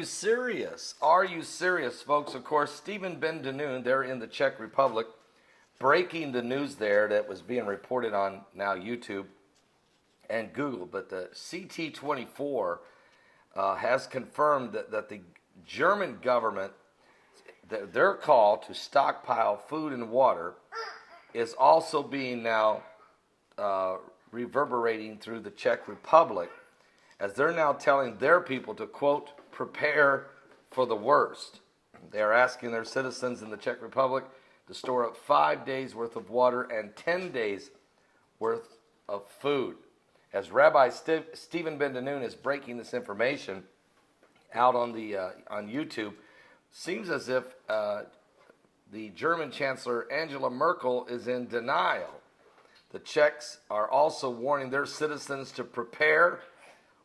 you serious? Are you serious, folks? Of course, Stephen Ben Danoon, they're in the Czech Republic, breaking the news there that was being reported on now YouTube and Google. But the CT24 has confirmed that the German government, their call to stockpile food and water is also being now reverberating through the Czech Republic, as they're now telling their people to, quote, prepare for the worst. They are asking their citizens in the Czech Republic to store up 5 days worth of water and 10 days worth of food. As Rabbi Stephen Ben Danoon is breaking this information out on YouTube, seems as if the German Chancellor Angela Merkel is in denial. The Czechs are also warning their citizens to prepare.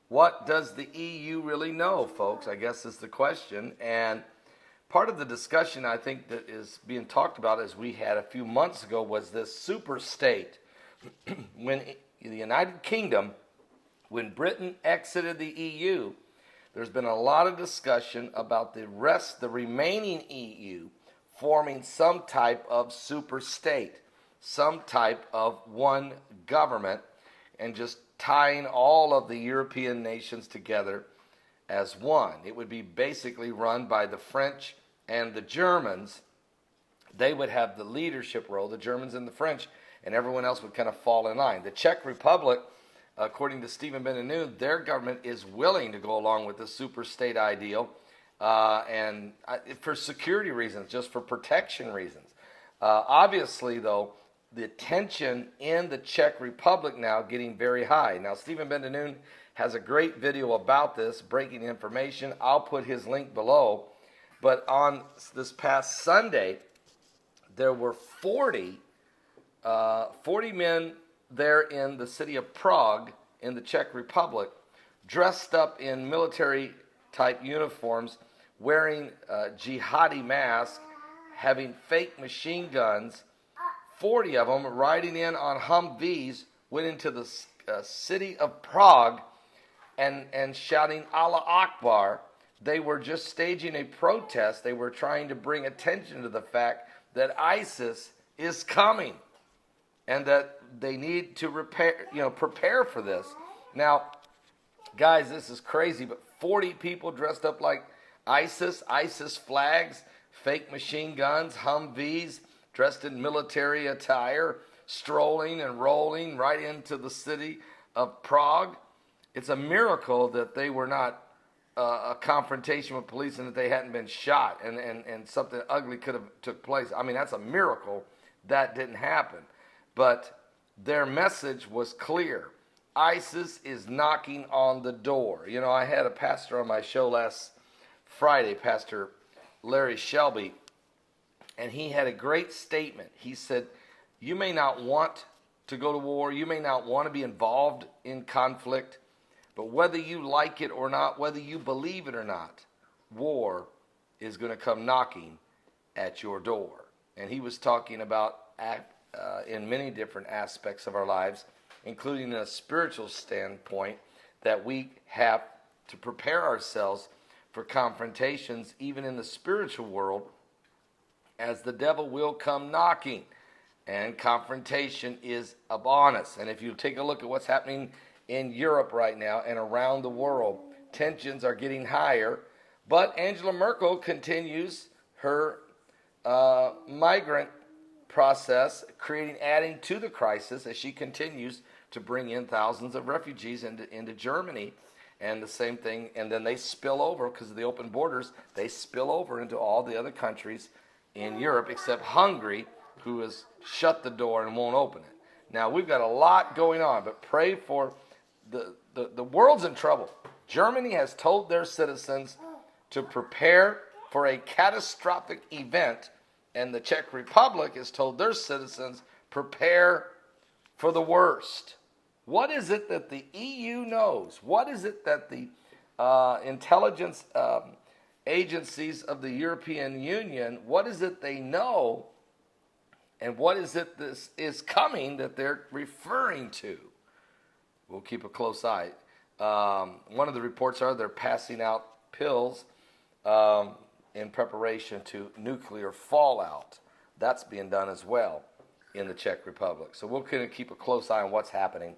What does the EU really know, folks? I guess is the question. And part of the discussion I think that is being talked about, as we had a few months ago, was this super state. When the United Kingdom, when Britain exited the EU, there's been a lot of discussion about the remaining EU, forming some type of super state, some type of one government, and just tying all of the European nations together as one. It would be basically run by the French and the Germans. They would have the leadership role, the Germans and the French, and everyone else would kind of fall in line. The Czech Republic, according to Stephen Ben Danoon, their government is willing to go along with the super state ideal, and for security reasons, just for protection reasons. Obviously, though, the tension in the Czech Republic now getting very high. Now, Stephen Ben Danoon has a great video about this, breaking information. I'll put his link below. But on this past Sunday, there were 40 men there in the city of Prague in the Czech Republic, dressed up in military-type uniforms, wearing jihadi masks, having fake machine guns. 40 of them riding in on Humvees went into the city of Prague and shouting Allah Akbar. They were just staging a protest. They were trying to bring attention to the fact that ISIS is coming and that they need to prepare for this. Now, guys, this is crazy, but 40 people dressed up like ISIS flags, fake machine guns, Humvees, dressed in military attire, strolling and rolling right into the city of Prague. It's a miracle that they were not a confrontation with police and that they hadn't been shot and something ugly could have took place. I mean, that's a miracle that didn't happen. But their message was clear. ISIS is knocking on the door. You know, I had a pastor on my show last Friday, Pastor Larry Shelby, and he had a great statement. He said, you may not want to go to war, you may not want to be involved in conflict, but whether you like it or not, whether you believe it or not, war is going to come knocking at your door. And he was talking about in many different aspects of our lives, including a spiritual standpoint, that we have to prepare ourselves for confrontations, even in the spiritual world, as the devil will come knocking, and confrontation is upon us. And if you take a look at what's happening in Europe right now and around the world, tensions are getting higher, but Angela Merkel continues her migrant process, adding to the crisis as she continues to bring in thousands of refugees into Germany. And the same thing, and then they spill over, because of the open borders, they spill over into all the other countries in Europe, except Hungary, who has shut the door and won't open it. Now, we've got a lot going on, but pray for the world's in trouble. Germany has told their citizens to prepare for a catastrophic event, and the Czech Republic has told their citizens, prepare for the worst. What is it that the EU knows? What is it that the intelligence agencies of the European Union, what is it they know, and what is it this is coming that they're referring to? We'll keep a close eye. One of the reports are they're passing out pills in preparation to nuclear fallout. That's being done as well in the Czech Republic. So we're going to keep a close eye on what's happening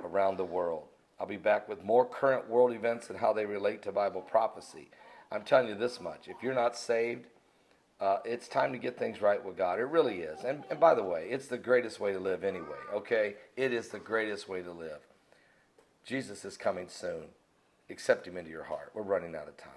around the world. I'll be back with more current world events and how they relate to Bible prophecy. I'm telling you this much. If you're not saved, it's time to get things right with God. It really is. And by the way, it's the greatest way to live anyway, okay? It is the greatest way to live. Jesus is coming soon. Accept him into your heart. We're running out of time.